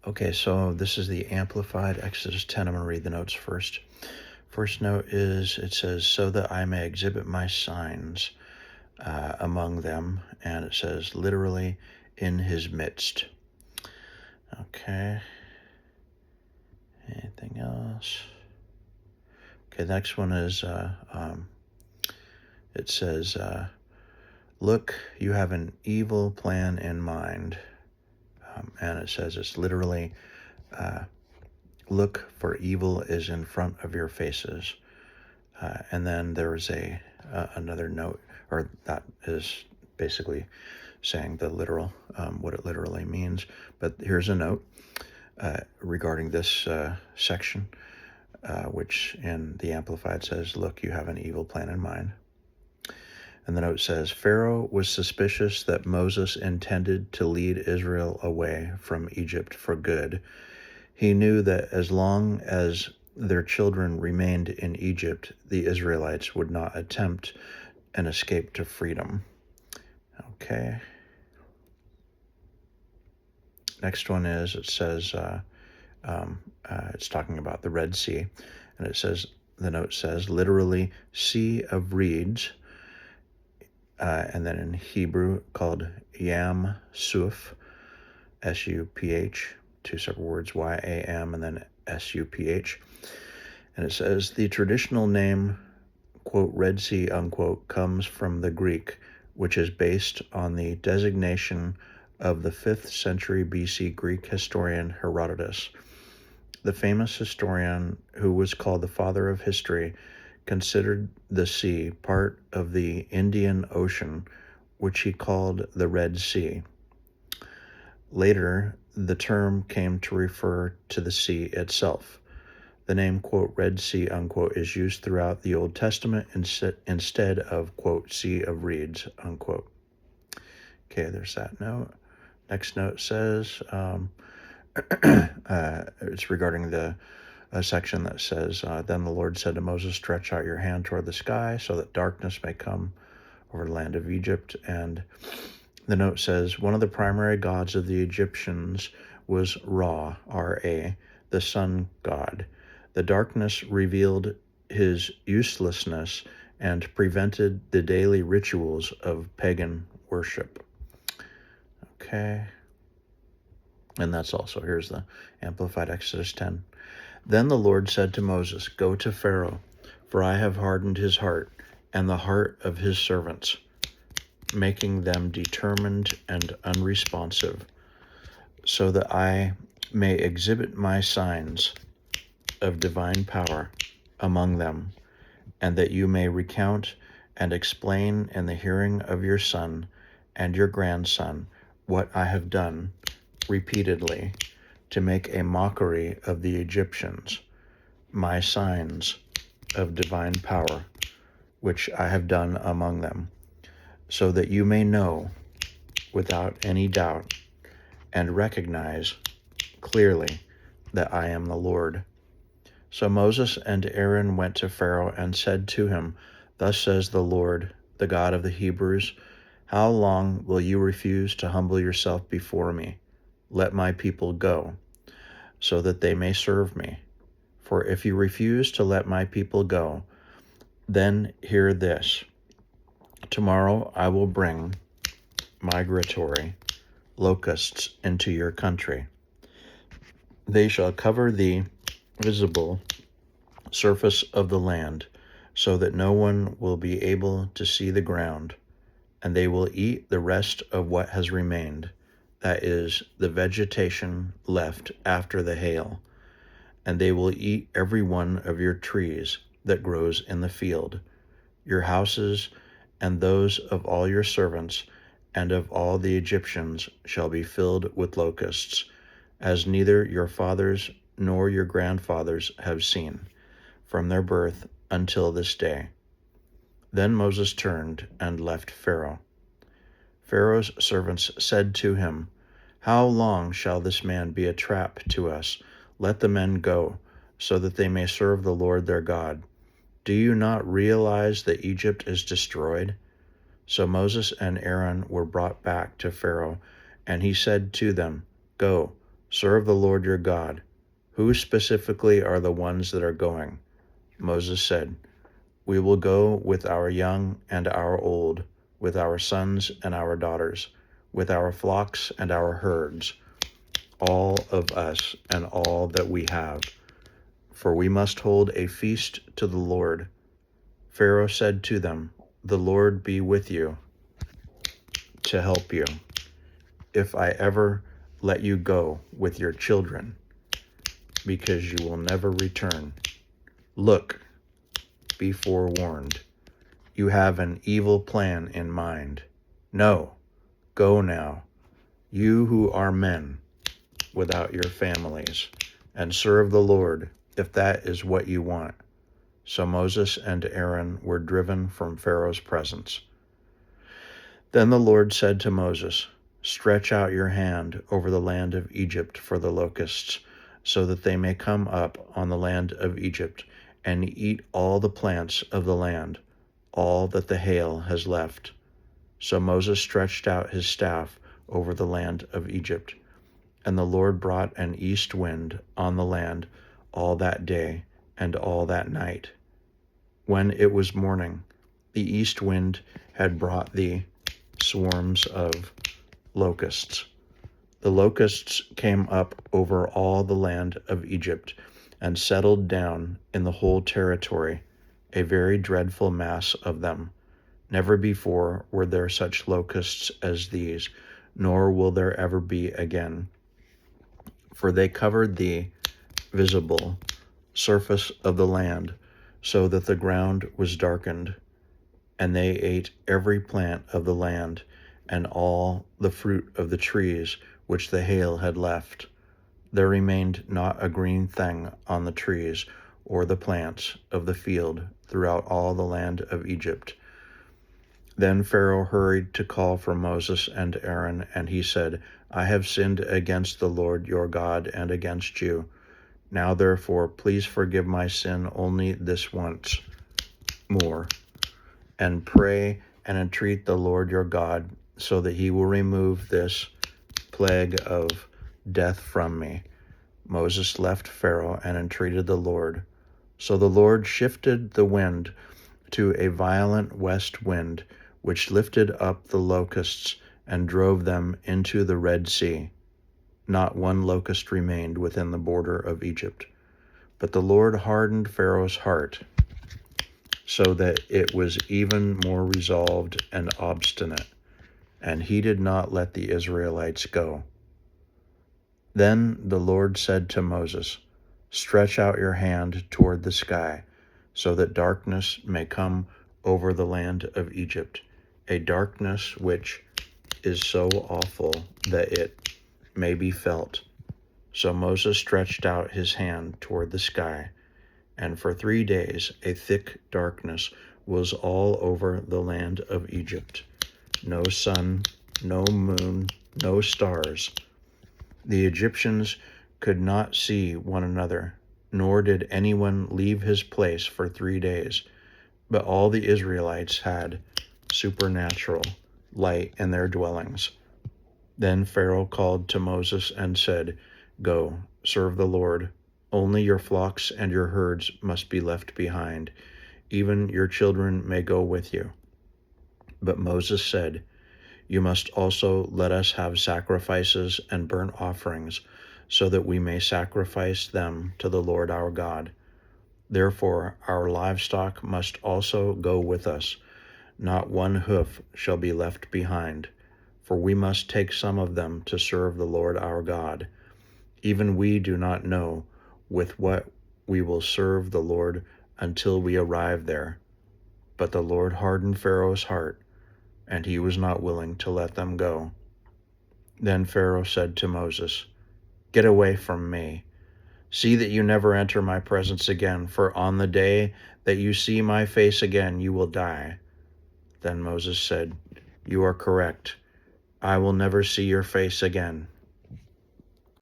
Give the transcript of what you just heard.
Okay, so this is the Amplified Exodus 10. I'm going to read the notes first. First note is, it says, so that I may exhibit my signs among them. And it says, literally, in his midst. Okay. Anything else? Okay, the next one is, it says, look, you have an evil plan in mind. And it says it's literally, look, for evil is in front of your faces. And then there was another note, or that is basically saying the literal, what it literally means. But here's a note regarding this section, which in the Amplified says, look, you have an evil plan in mind. And the note says, Pharaoh was suspicious that Moses intended to lead Israel away from Egypt for good. He knew that as long as their children remained in Egypt, the Israelites would not attempt an escape to freedom. Okay. Next one is, it says, it's talking about the Red Sea, and it says, the note says, literally, sea of reeds, and then in Hebrew called Yam Suf, S-U-P-H, two separate words, Y-A-M, and then S-U-P-H. And it says, the traditional name, quote, Red Sea, unquote, comes from the Greek, which is based on the designation of the 5th century BC Greek historian Herodotus. The famous historian, who was called the father of history, considered the sea part of the Indian Ocean, which he called the Red Sea. Later, the term came to refer to the sea itself. The name, quote, Red Sea, unquote, is used throughout the Old Testament instead of, quote, Sea of Reeds, unquote. Okay, there's that note. Next note says, it's regarding the section that says, then the Lord said to Moses, stretch out your hand toward the sky so that darkness may come over the land of Egypt. And the note says, one of the primary gods of the Egyptians was Ra, R-A, the sun god. The darkness revealed his uselessness and prevented the daily rituals of pagan worship. Okay. And that's also, here's the Amplified Exodus 10. Then the Lord said to Moses, go to Pharaoh, for I have hardened his heart and the heart of his servants, making them determined and unresponsive, so that I may exhibit my signs of divine power among them, and that you may recount and explain in the hearing of your son and your grandson what I have done repeatedly to make a mockery of the Egyptians, my signs of divine power, which I have done among them, so that you may know without any doubt and recognize clearly that I am the Lord. So Moses and Aaron went to Pharaoh and said to him, thus says the Lord, the God of the Hebrews, how long will you refuse to humble yourself before me? Let my people go, so that they may serve me. For if you refuse to let my people go, then hear this. Tomorrow I will bring migratory locusts into your country. They shall cover the visible surface of the land, so that no one will be able to see the ground, and they will eat the rest of what has remained, that is, the vegetation left after the hail, and they will eat every one of your trees that grows in the field, your houses, and those of all your servants, and of all the Egyptians shall be filled with locusts, as neither your fathers nor your grandfathers have seen, from their birth until this day. Then Moses turned and left Pharaoh. Pharaoh's servants said to him, how long shall this man be a trap to us? Let the men go, so that they may serve the Lord their God. Do you not realize that Egypt is destroyed? So Moses and Aaron were brought back to Pharaoh, and he said to them, go, Serve the Lord your God. Who specifically are the ones that are going?" Moses said, "We will go with our young and our old, with our sons and our daughters, with our flocks and our herds, all of us and all that we have, for we must hold a feast to the Lord." Pharaoh said to them, "The Lord be with you to help you, if I ever let you go with your children, because you will never return. Look, be forewarned. You have an evil plan in mind. No, go now, you who are men, without your families, and serve the Lord, if that is what you want." So Moses and Aaron were driven from Pharaoh's presence. Then the Lord said to Moses, "Stretch out your hand over the land of Egypt for the locusts, so that they may come up on the land of Egypt and eat all the plants of the land, all that the hail has left." So Moses stretched out his staff over the land of Egypt, and the Lord brought an east wind on the land all that day and all that night. When it was morning, the east wind had brought the swarms of locusts. The locusts came up over all the land of Egypt and settled down in the whole territory, a very dreadful mass of them. Never before were there such locusts as these, nor will there ever be again. For they covered the visible surface of the land, so that the ground was darkened, and they ate every plant of the land, and all the fruit of the trees which the hail had left. There remained not a green thing on the trees or the plants of the field throughout all the land of Egypt. Then Pharaoh hurried to call for Moses and Aaron, and he said, "I have sinned against the Lord your God and against you. Now therefore, please forgive my sin only this once more, and pray and entreat the Lord your God, so that he will remove this plague of death from me." Moses left Pharaoh and entreated the Lord. So the Lord shifted the wind to a violent west wind, which lifted up the locusts and drove them into the Red Sea. Not one locust remained within the border of Egypt. But the Lord hardened Pharaoh's heart, so that it was even more resolved and obstinate, and he did not let the Israelites go. Then the Lord said to Moses, "Stretch out your hand toward the sky, so that darkness may come over the land of Egypt, a darkness which is so awful that it may be felt." So Moses stretched out his hand toward the sky, and for 3 days a thick darkness was all over the land of Egypt. No sun, no moon, no stars. The Egyptians could not see one another, nor did anyone leave his place for 3 days. But all the Israelites had supernatural light in their dwellings. Then Pharaoh called to Moses and said, "Go, serve the Lord. Only your flocks and your herds must be left behind. Even your children may go with you." But Moses said, "You must also let us have sacrifices and burnt offerings, so that we may sacrifice them to the Lord our God. Therefore our livestock must also go with us. Not one hoof shall be left behind, for we must take some of them to serve the Lord our God. Even we do not know with what we will serve the Lord until we arrive there." But the Lord hardened Pharaoh's heart, and he was not willing to let them go. Then Pharaoh said to Moses, "Get away from me. See that you never enter my presence again, for on the day that you see my face again, you will die." Then Moses said, "You are correct. I will never see your face again."